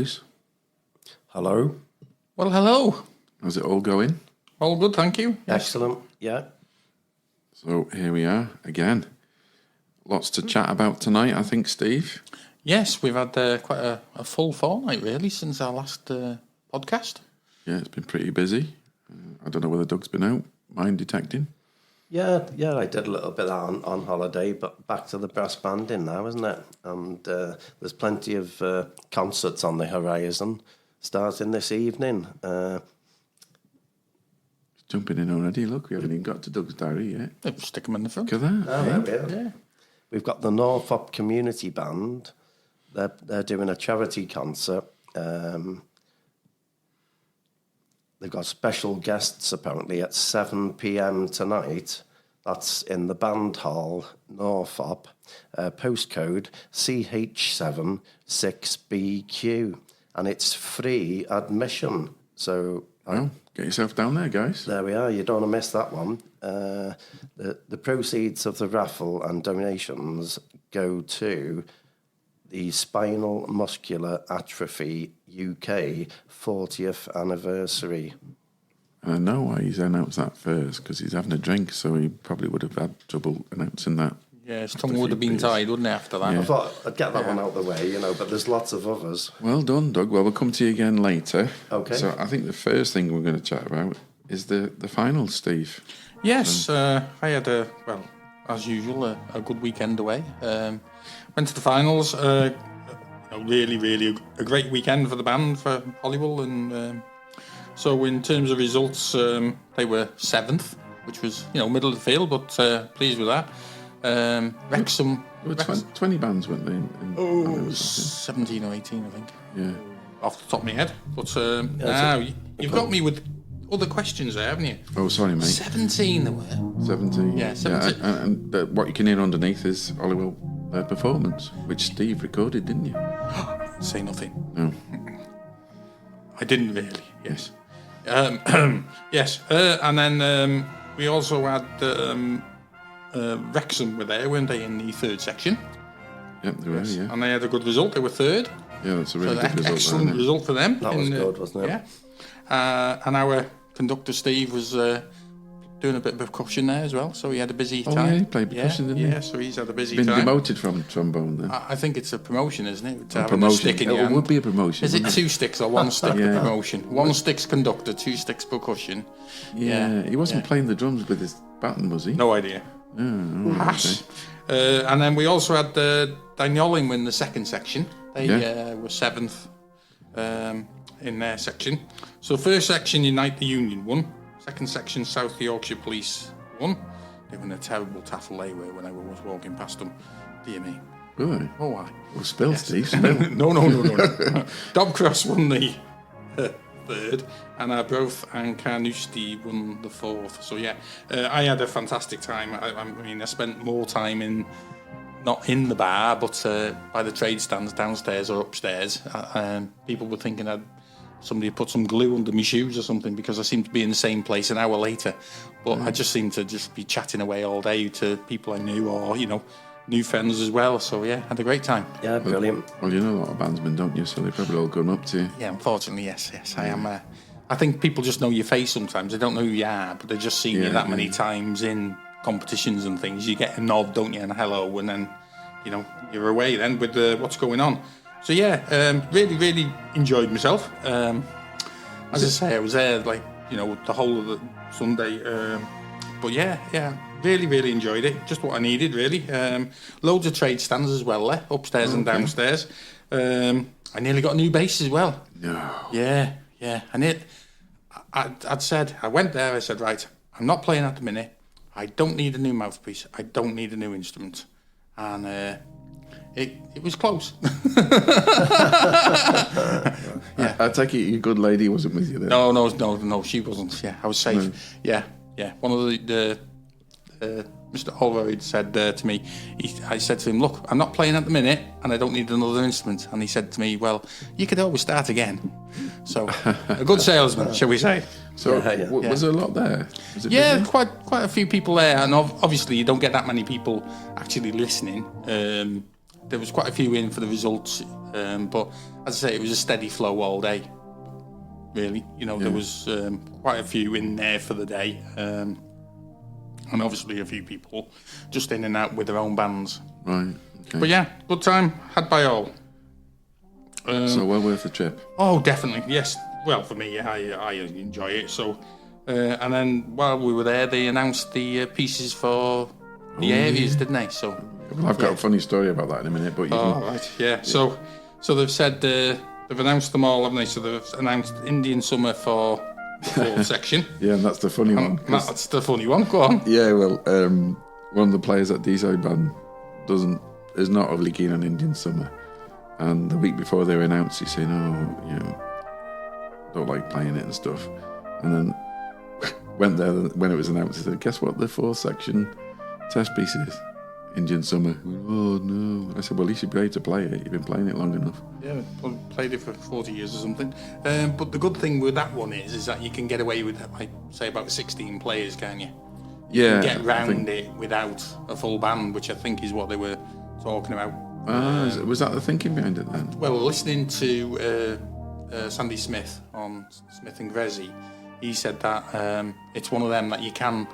boys. Hello. Well, hello. How's it all going? All good, thank you. Yes. Excellent. Yeah. So here we are again. Lots to chat about tonight, I think, Steve. Yes, we've had quite a full fortnight, really, since our last podcast. Yeah, it's been pretty busy. I don't know whether Doug's been out mine detecting. Yeah, I did a little bit on holiday, but back to the brass banding now, isn't it? And there's plenty of concerts on the horizon starting this evening. Jumping in already. Look, we haven't even got to Doug's diary yet. Stick them in the front. Look at that. Oh, there we are. Yeah. We've got the Norfolk Community Band. They're doing a charity concert. They've got special guests, apparently, at 7 p.m. tonight. That's in the Band Hall, Norfolk, postcode CH7 6BQ. And it's free admission. So Well, get yourself down there, guys. there we are. You don't want to miss that one. The proceeds of the raffle and donations go to the Spinal Muscular Atrophy UK 40th anniversary. And I know why he's announced that first, because he's having a drink, so he probably would have had trouble announcing that. Yeah, his tongue would have been tied, wouldn't it, after that? I thought I'd get that one out of the way, but there's lots of others. Well done, Doug. Well, we'll come to you again later. Okay. So I think the first thing we're going to chat about is the finals, Steve. Yes, I had as usual, a good weekend away. Went to the finals. Really a great weekend for the band, for Holywell. And so in terms of results, they were 7th, which was, middle of the field, but pleased with that. Wrexham... There were 20 bands, weren't they? 17 or 18, I think. Yeah. Off the top of my head. But now, you've got me with other questions there, haven't you? Oh, sorry, mate. 17 there were. 17. Yeah, 17. Yeah, and what you can hear underneath is Holywell performance, which Steve recorded, didn't you? Say nothing. No. I didn't really, yes. Yes, and then we also had Wrexham were there, weren't they, in the third section? Yep, they were, yeah. And they had a good result, they were third. Yeah, that's a really good result. Excellent result for them. That was good, wasn't it? Yeah. And our conductor, Steve, was doing a bit of percussion there as well, so he had a busy time. Oh, yeah, he played percussion, didn't he? Yeah, so he's had a busy Been time. demoted from trombone then. I think it's a promotion, isn't it? To A having promotion. a stick in It your hand. would be a promotion. Is it wouldn't 2 sticks or 1 stick Yeah. promotion? 1 stick's conductor, 2 sticks percussion. Yeah, he wasn't playing the drums with his baton, was he? No idea. Oh, Hash. And then we also had Dynolling win the second section. They were 7th in their section. So first section, Unite the Union won. Second section, South Yorkshire Police won. They were in a terrible taffle they were when I was walking past them. Dear me. Really? Oh, why? Well, spill, Steve, spill. No. Dobcross won the third, and Arbroath and Carnoustie won the 4th. So yeah, I had a fantastic time. I mean, I spent more time not in the bar, but by the trade stands downstairs or upstairs. People were thinking somebody had put some glue under my shoes or something, because I seemed to be in the same place an hour later. But I just seemed to just be chatting away all day to people I knew, or new friends as well. So yeah, had a great time. Yeah, brilliant. Well, you know a lot of bandsmen, don't you? So they've probably all gone up to you. Yeah, unfortunately, yes. I am. I think people just know your face sometimes. They don't know who you are, but they just seen you that many times in competitions and things. You get a nod, don't you, and a hello, and then, you're away then with what's going on. So yeah, really enjoyed myself. As I say, I was there the whole of the Sunday. But yeah, really enjoyed it. Just what I needed, really. Loads of trade stands as well there, upstairs and downstairs. I nearly got a new bass as well. No. Yeah. And I'd said, I went there, I said, right, I'm not playing at the minute. I don't need a new mouthpiece. I don't need a new instrument. And it was close. Yeah. I take it your good lady wasn't with you then? No, she wasn't. Yeah, I was safe. No. Yeah. One of the Mr. Holroyd said to me, I said to him, look, I'm not playing at the minute and I don't need another instrument. And he said to me, well, you could always start again. So a good salesman, shall we say. So was there a lot there? Was it busy? quite a few people there. And obviously you don't get that many people actually listening. there was quite a few in for the results, but as I say, it was a steady flow all day. Really, there was quite a few in there for the day, and obviously a few people just in and out with their own bands. Right. Okay. But yeah, good time had by all. So well worth the trip. Oh, definitely, yes. Well, for me, I enjoy it. So, and then while we were there, they announced the pieces for the areas, didn't they? So, well, I've got a funny story about that in a minute. But right, yeah. So they've said they've announced them all, haven't they? So they've announced Indian Summer for the fourth section. Yeah, and that's the funny one. That's the funny one. Go on. Yeah, well, one of the players at D-side band is not overly keen on Indian Summer, and the week before they were announced, he's saying, don't like playing it and stuff, and then went there when it was announced. He said, "Guess what? The fourth section test piece is Indian Summer." Oh no! I said, "Well, at least you're ready to play it. You've been playing it long enough." Yeah, played it for 40 years or something. But the good thing with that one is that you can get away with, like, say, about 16 players, can't you? Yeah, get round it without a full band, which I think is what they were talking about. Was that the thinking behind it then? Well, listening to Sandy Smith on Smith and Grezzy, he said that it's one of them that you can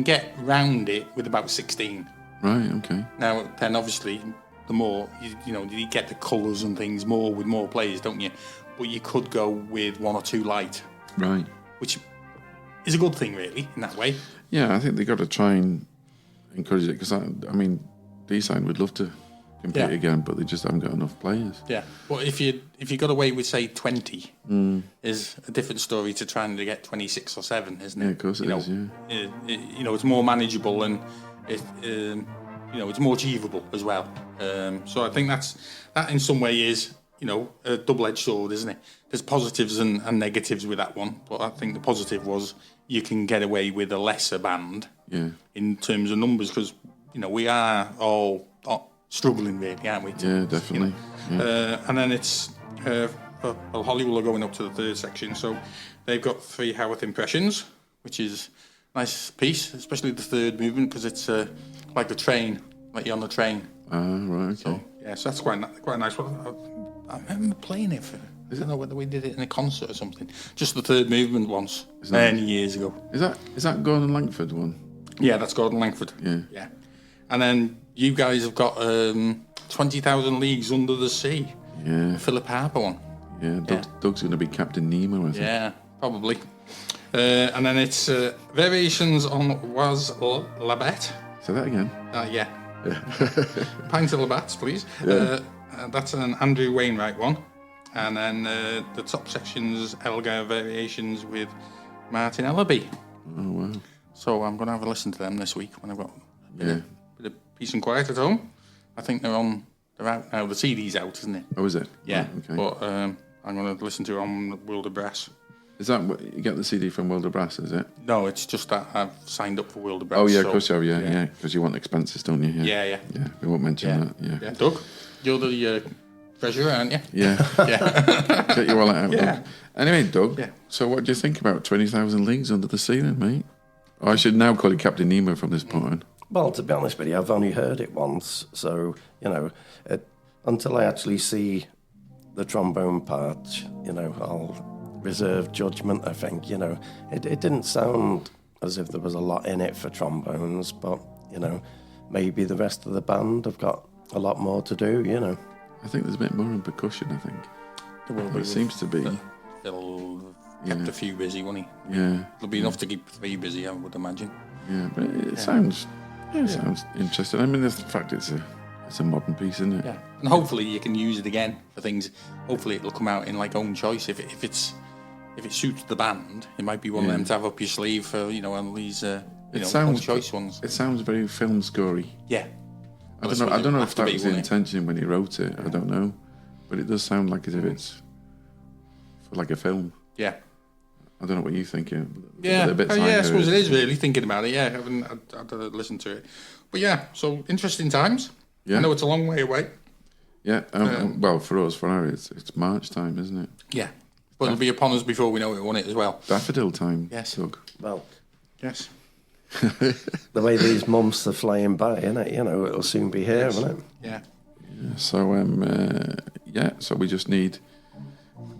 get round it with about 16. Right. Okay. Now, then obviously, the more you get the colours and things more with more players, don't you? But you could go with one or two light, right? Which is a good thing, really, in that way. Yeah, I think they got to try and encourage it, because I mean, D-side would love to compete again, but they just haven't got enough players. Yeah, well, if you got away with, say, 20, is a different story to trying to get 26 or 7, isn't it? Yeah, of course it is. Yeah, it's more manageable, and it's more achievable as well. So I think that in some way is a double-edged sword, isn't it? There's positives and negatives with that one, but I think the positive was you can get away with a lesser band in terms of numbers, because we are all struggling, really, aren't we? Yeah, definitely. And then it's Hollywood are going up to the third section, so they've got 3 Howarth impressions, which is a nice piece, especially the third movement, because it's like a train, like you're on the train. Right. Okay. So, so that's quite a nice one. I remember playing it for, I don't know whether we did it in a concert or something. Just the third movement once, many years ago. Is that Gordon Langford one? Yeah, that's Gordon Langford. Yeah. And then you guys have got 20,000 Leagues Under the Sea. Yeah. The Philip Harper one. Yeah, Doug's going to be Captain Nemo, I think. Yeah, probably. And then it's Variations on Was La Bête. Say that again. Yeah. Pints of Labatt's, please. Yeah. That's an Andrew Wainwright one. And then the top section's Elgar Variations with Martin Ellaby. Oh, wow. So I'm going to have a listen to them this week when I've got a bit of peace and quiet at home. I think they're out now. The CD's out, isn't it? Oh, is it? Yeah. Right, okay. But I'm going to listen to it on World of Brass. Is that what you get the CD from World of Brass, is it? No, it's just that I've signed up for World of Brass. Oh, yeah, of course you have, yeah. Because you want expenses, don't you? Yeah, we won't mention that, yeah. Doug, you're the treasurer, aren't you? Yeah. Get your wallet out, Yeah. Doug. Anyway, Doug, so what do you think about 20,000 Leagues Under the Sea then, mate? I should now call you Captain Nemo from this point on. Well, to be honest with you, I've only heard it once, so, until I actually see the trombone part, I'll reserve judgment, I think. It didn't sound as if there was a lot in it for trombones, but, maybe the rest of the band have got a lot more to do, I think there's a bit more in percussion, I think. There will be. It seems to be. Phil kept a few busy, won't he? Yeah. There'll be enough to keep 3 busy, I would imagine. Yeah, but it sounds interesting. I mean, the fact it's a modern piece, isn't it? Yeah, and hopefully you can use it again for things. Hopefully it'll come out in like own choice. If it suits the band, it might be one of them to have up your sleeve for on these own choice ones. It sounds very film scory. Yeah. I don't know if that was the intention when he wrote it. I don't know, but it does sound like as if it's for like a film. Yeah. I don't know what you think. Yeah, I suppose it is really thinking about it. Yeah, I've listened to it, but yeah. So interesting times. Yeah. I know it's a long way away. Yeah. Well, for us, it's March time, isn't it? Yeah. But it'll be upon us before we know it, won't it, as well? Daffodil time. Yes. Doug. Well, yes. the way these months are flying by, innit? You know, it'll soon be here, won't it? Yeah. So so we just need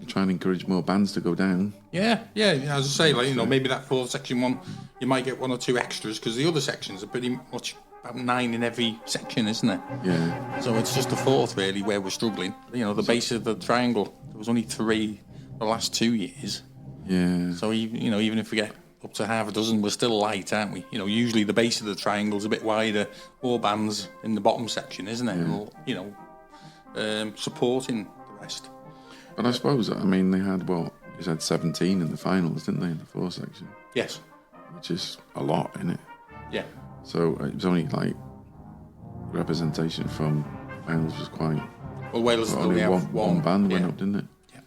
to try and encourage more bands to go down. Yeah. As I say, like, you know, maybe that fourth section one, you might get 1 or 2 extras because the other sections are pretty much about 9 in every section, isn't it? Yeah. So it's just the fourth really where we're struggling. You know, the base of the triangle. There was only 3 the last 2 years. Yeah. So even if we get up to half a dozen, we're still light, aren't we? You know, usually the base of the triangle's a bit wider, more bands in the bottom section, isn't it? Yeah. You know, supporting the rest. But I suppose, I mean, they had, you said 17 in the finals, didn't they, in the 4th section? Yes. Which is a lot, isn't it? Yeah. So it was only like representation from finals was quite. Well, Wales only have one band went yeah. up, didn't it? Yeah.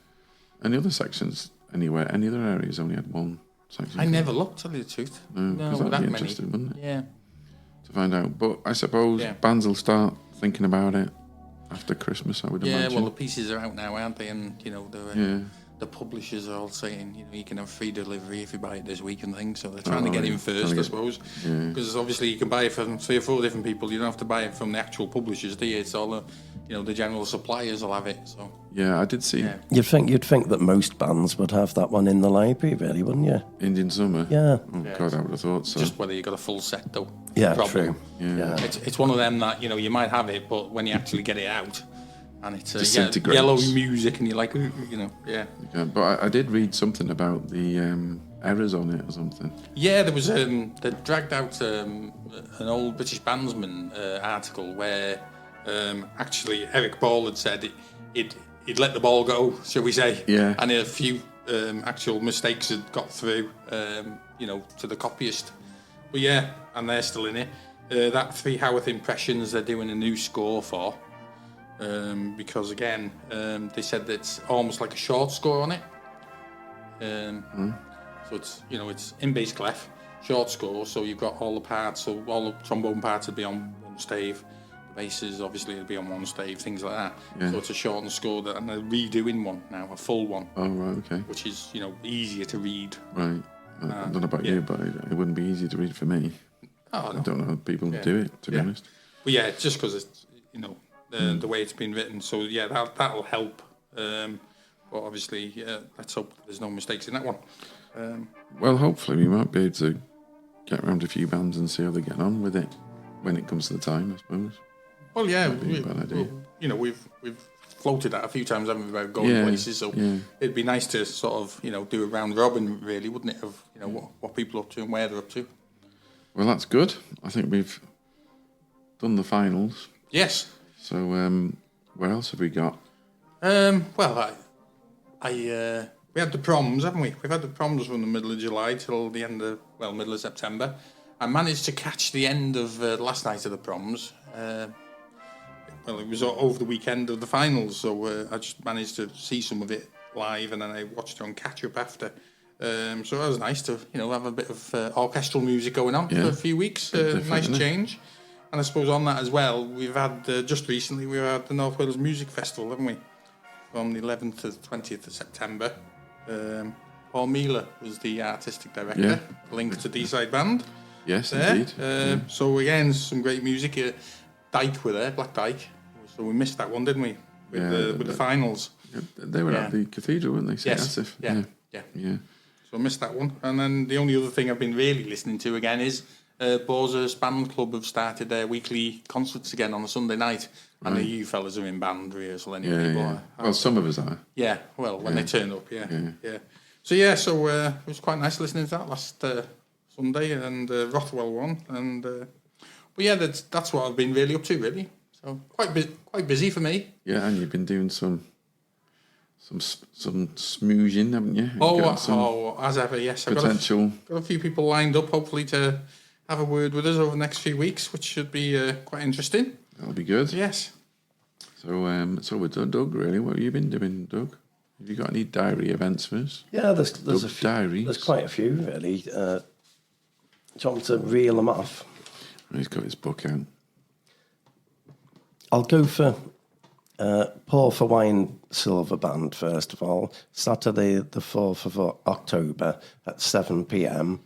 And the other sections, any other areas only had one section. I never looked, to tell you the truth. No, with that'd that be interesting, many. wouldn't it? Yeah. To find out. But I suppose bands will start thinking about it after Christmas, I would imagine. Yeah, well, the pieces are out now, aren't they? And, you know, the publishers are all saying, you know, you can have free delivery if you buy it this week and things. So they're trying to get in first, I suppose. Because obviously you can buy it from 3 or 4 different people. You don't have to buy it from the actual publishers, do you? It's all the general suppliers will have it. So yeah, I did see. Yeah. You'd think that most bands would have that one in the library, really, wouldn't you? Indian Summer. Yeah. Oh God, I would have thought so. Just whether you got a full set, though. Yeah, Problem. true. Yeah. It's one of them that, you know, you might have it, but when you actually get it out, and it's Disintegrates. yellow music, and you're like, you know, yeah. But I did read something about the errors on it or something. Yeah, there was they dragged out an old British bandsman article where actually Eric Ball had said he'd let the ball go, shall we say? Yeah. And a few actual mistakes had got through, you know, to the copyist. But yeah, and they're still in it. That 3 Howarth Impressions they're doing a new score for. Because again, they said that it's almost like a short score on it. So it's in bass clef, short score. So you've got all the parts. So all the trombone parts would be on one stave. The basses obviously would be on one stave. Things like that. Yeah. So it's a shortened score, and they're redoing one now, a full one. Oh right, okay. Which is easier to read. Right. I don't know about you, but it wouldn't be easy to read for me. Oh, no. I don't know how people do it, to be honest. But yeah, just because it's the way it's been written. So yeah, that'll help. But obviously, let's hope there's no mistakes in that one. Well, hopefully we might be able to get around a few bands and see how they get on with it when it comes to the time, I suppose. Well, yeah, Be a bad idea. we've floated that a few times, haven't we, about going places? So it'd be nice to sort of do a round robin, really, wouldn't it? Of what people are up to and where they're up to. Well, that's good. I think we've done the finals. Yes. So, where else have we got? Well, we had the proms, haven't we? We've had the proms from the middle of July till the middle of September. I managed to catch the end of last night of the proms. It was over the weekend of the finals, so I just managed to see some of it live, and then I watched it on catch up after. So that was nice to have a bit of orchestral music going on for a few weeks. Nice change. And I suppose on that as well, we've had just recently we've had the North Wales Music Festival, haven't we? From the 11th to the 20th of September. Paul Mealer was the artistic director, linked to D-Side Band. Yes, there. indeed. So again, some great music. Dyke were there, Black Dyke. So we missed that one, didn't we? With the finals. They were at the cathedral, weren't they? St. Asaph. Yeah. So I missed that one. And then the only other thing I've been really listening to again is Borza's Band Club have started their weekly concerts again on a Sunday night. I know you fellas are in band rehearsal anyway. Well, some of us are. Yeah, well, when they turn up, So it was quite nice listening to that last Sunday, and Rothwell won. And but yeah, that's what I've been really up to, really. So quite busy for me. Yeah, and you've been doing some smoozing, haven't you? As ever, yes. Potential. I've got a few people lined up, hopefully, to have a word with us over the next few weeks, which should be quite interesting. That'll be good. Yes. So with Doug, really, what have you been doing, Doug? Have you got any diary events for us? Yeah, there's a few. Diaries. There's quite a few, really. Do you want me to reel them off? He's got his book out. I'll go for Pour for Wine Silver Band, first of all. Saturday, the 4th of October at 7 p.m.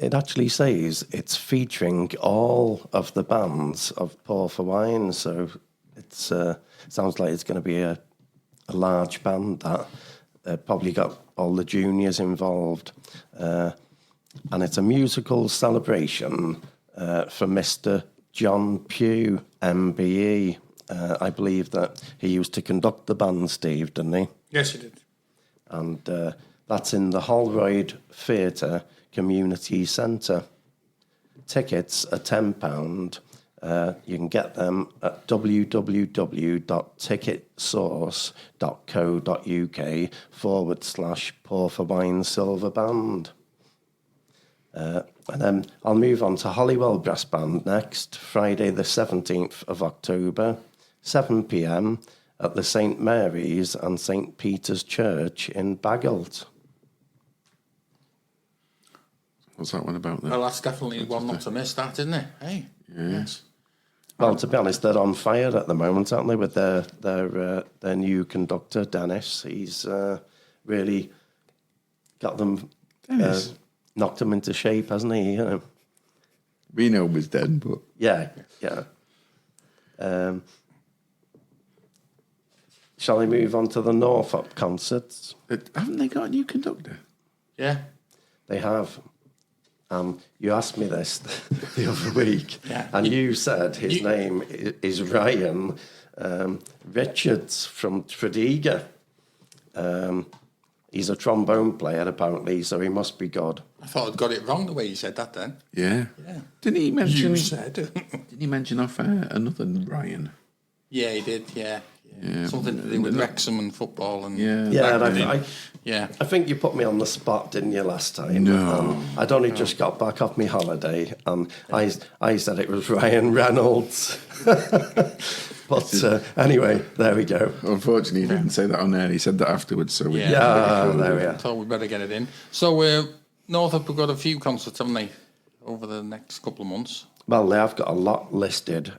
it actually says it's featuring all of the bands of Pour for Wine, so it's sounds like it's going to be a large band that probably got all the juniors involved. And it's a musical celebration for Mr. John Pugh, MBE. I believe that he used to conduct the band, Steve, didn't he? Yes, he did. And that's in the Holroyd Theatre Community Centre. Tickets are £10. You can get them at www.ticketsource.co.uk/Pour for Wine Silver Band. And then I'll move on to Holywell Brass Band next, Friday the 17th of October, 7 p.m. at the St Mary's and St Peter's Church in Bagalt. What's that one about then? Well, that's definitely one not to miss, that, isn't it? Hey, Yes. Well, to be honest, they're on fire at the moment, aren't they, with their new conductor, Dennis. He's really got them, knocked them into shape, hasn't he? You know? We know he was dead, but... Yeah. Shall we move on to the Norfolk concerts? Haven't they got a new conductor? yeah. They have. You asked me this the other week, and you said his name is Ryan Richards from Tredegar. He's a trombone player, apparently, so he must be good. I thought I'd got it wrong the way you said that then. Yeah. Yeah. Didn't he mention... You said. Didn't he mention off another Ryan? Yeah, he did, yeah. Yeah. Something to do with Wrexham and football. And I think you put me on the spot, didn't you, last time? No. I'd only just got back off my holiday, and I said it was Ryan Reynolds. But anyway, there we go. Unfortunately, he didn't say that on there. He said that afterwards, so we... Yeah, there we are. So we better get it in. So Northup have got a few concerts, haven't they, over the next couple of months? Well, they have got a lot listed.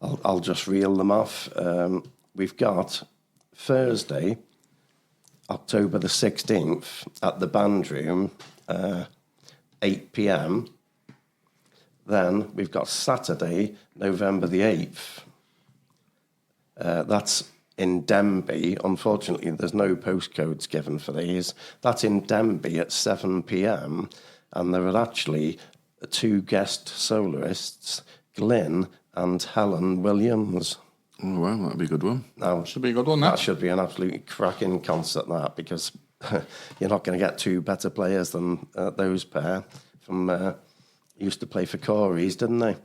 I'll just reel them off. We've got Thursday, October the 16th, at the Band Room, 8 p.m. Then we've got Saturday, November the 8th. That's in Denby. Unfortunately, there's no postcodes given for these. That's in Denby at 7 p.m. And there are actually 2 guest soloists, Glyn and Helen Williams. Oh, wow, that'd be a good one. Now, Should be a good one, that should be an absolutely cracking concert, that, because you're not going to get 2 better players than those pair from used to play for Corey's, didn't they?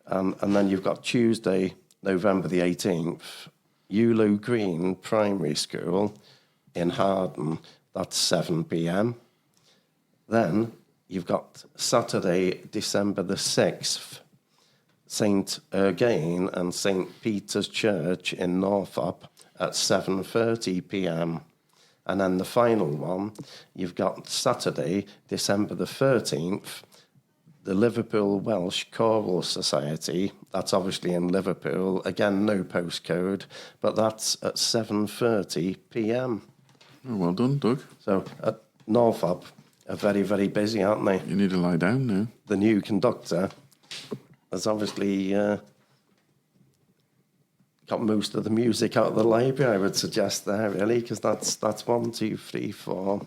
And then you've got Tuesday, November the 18th, Eulu Green Primary School in Harden. That's 7 p.m. Then you've got Saturday, December the 6th, St Ergain and St Peter's Church in Northup at 7:30 p.m. And then the final one, you've got Saturday, December the 13th, the Liverpool Welsh Choral Society. That's obviously in Liverpool. Again, no postcode, but that's at 7:30 p.m. Oh, well done, Doug. So at Northup are very, very busy, aren't they? You need to lie down now. The new conductor has obviously got most of the music out of the library, I would suggest there, really, because that's 1, 2, 3, 4,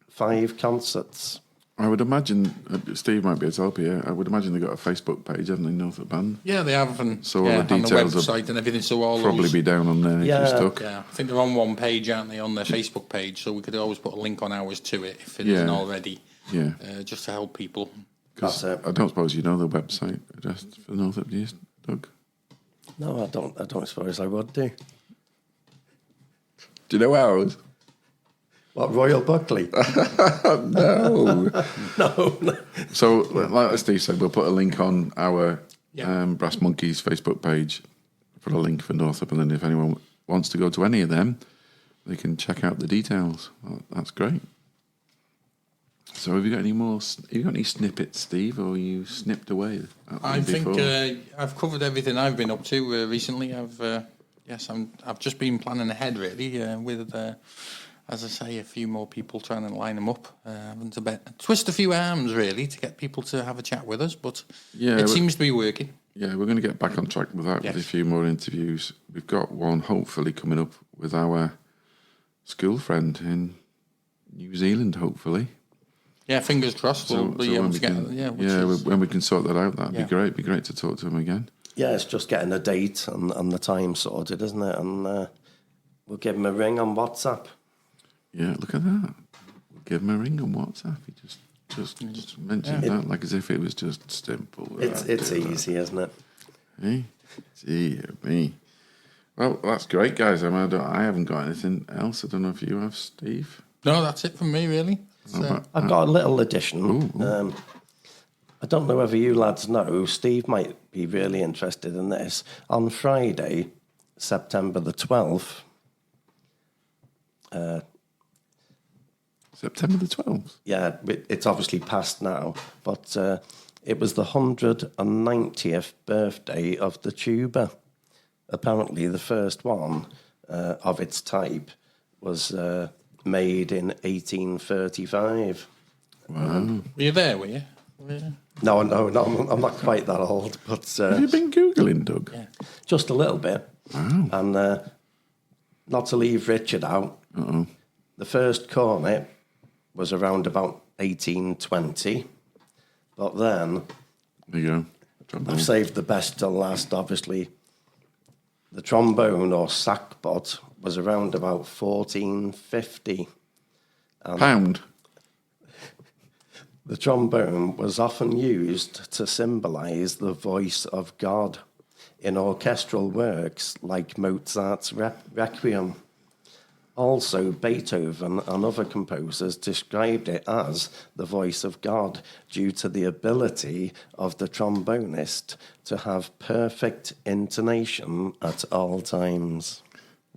5 concerts. I would imagine, Steve might be able to help you, I would imagine they've got a Facebook page, haven't they, Northup Band? Yeah, they have, and So all the details on the website and everything. So all probably those, be down on there if you're stuck. Yeah, I think they're on one page, aren't they, on their Facebook page? So we could always put a link on ours to it if it isn't already. Yeah. Just to help people. Because I don't suppose you know the website address for Northup, do you, Doug? No, I don't suppose I would do. Do you know ours? What, Royal Buckley? No. No. So, like Steve said, we'll put a link on our Brass Monkeys Facebook page, put a link for Northup, and then if anyone wants to go to any of them, they can check out the details. Well, that's great. So have you got any more? Have you got any snippets, Steve, or you snipped away? I think I've covered everything I've been up to recently. I've just been planning ahead really. as I say, a few more people trying to line them up, having to twist a few arms really to get people to have a chat with us. But it seems to be working. Yeah, we're going to get back on track with that with a few more interviews. We've got one hopefully coming up with our school friend in New Zealand, hopefully. Yeah, fingers crossed. We'll be able to get. When we can sort that out, that'd be great. It'd be great to talk to him again. Yeah, it's just getting a date and the time sorted, isn't it? And we'll give him a ring on WhatsApp. Yeah, look at that. We'll give him a ring on WhatsApp. He just mentioned that like as if it was just simple. It's easy, isn't it? Hey, dear me. Well, that's great, guys. I haven't got anything else. I don't know if you have, Steve. No, that's it from me, really. I've got a little addition. Ooh. I don't know whether you lads know, Steve might be really interested in this. On Friday, September the 12th... September the 12th? Yeah, it's obviously past now, but it was the 190th birthday of the tuba. Apparently the first one of its type was made in 1835. Wow. Were you there, were you? No, I'm not quite that old, but... Have you been Googling, Doug? Yeah. Just a little bit. Wow. And not to leave Richard out, the first cornet was around about 1820, but then... There you go. I've saved the best till last, obviously. The trombone or sackbot was around about 1450. Pound? The trombone was often used to symbolise the voice of God in orchestral works like Mozart's Requiem. Also, Beethoven and other composers described it as the voice of God due to the ability of the trombonist to have perfect intonation at all times.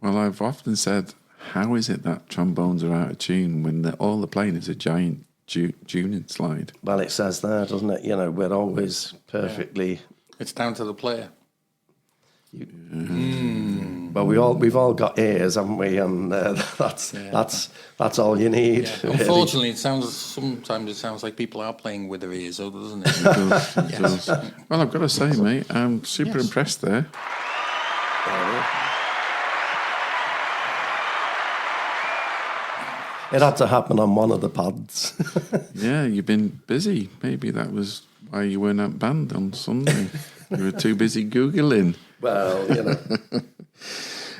Well, I've often said, how is it that trombones are out of tune when all they're playing is a giant tuning slide? Well, it says there, doesn't it? You know, we're always perfectly... It's down to the player. Well, we've all got ears, haven't we? And that's all you need. Yeah. Really. Unfortunately, sometimes it sounds like people are playing with their ears, though, doesn't it? It does. Well, I've got to say, mate, I'm super impressed there. It had to happen on one of the pods. Yeah, you've been busy. Maybe that was why you weren't at band on Sunday. You were too busy Googling. Well, you know.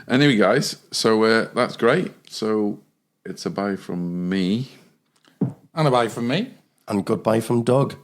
Anyway, guys, so that's great. So it's a bye from me. And a bye from me. And goodbye from Doug.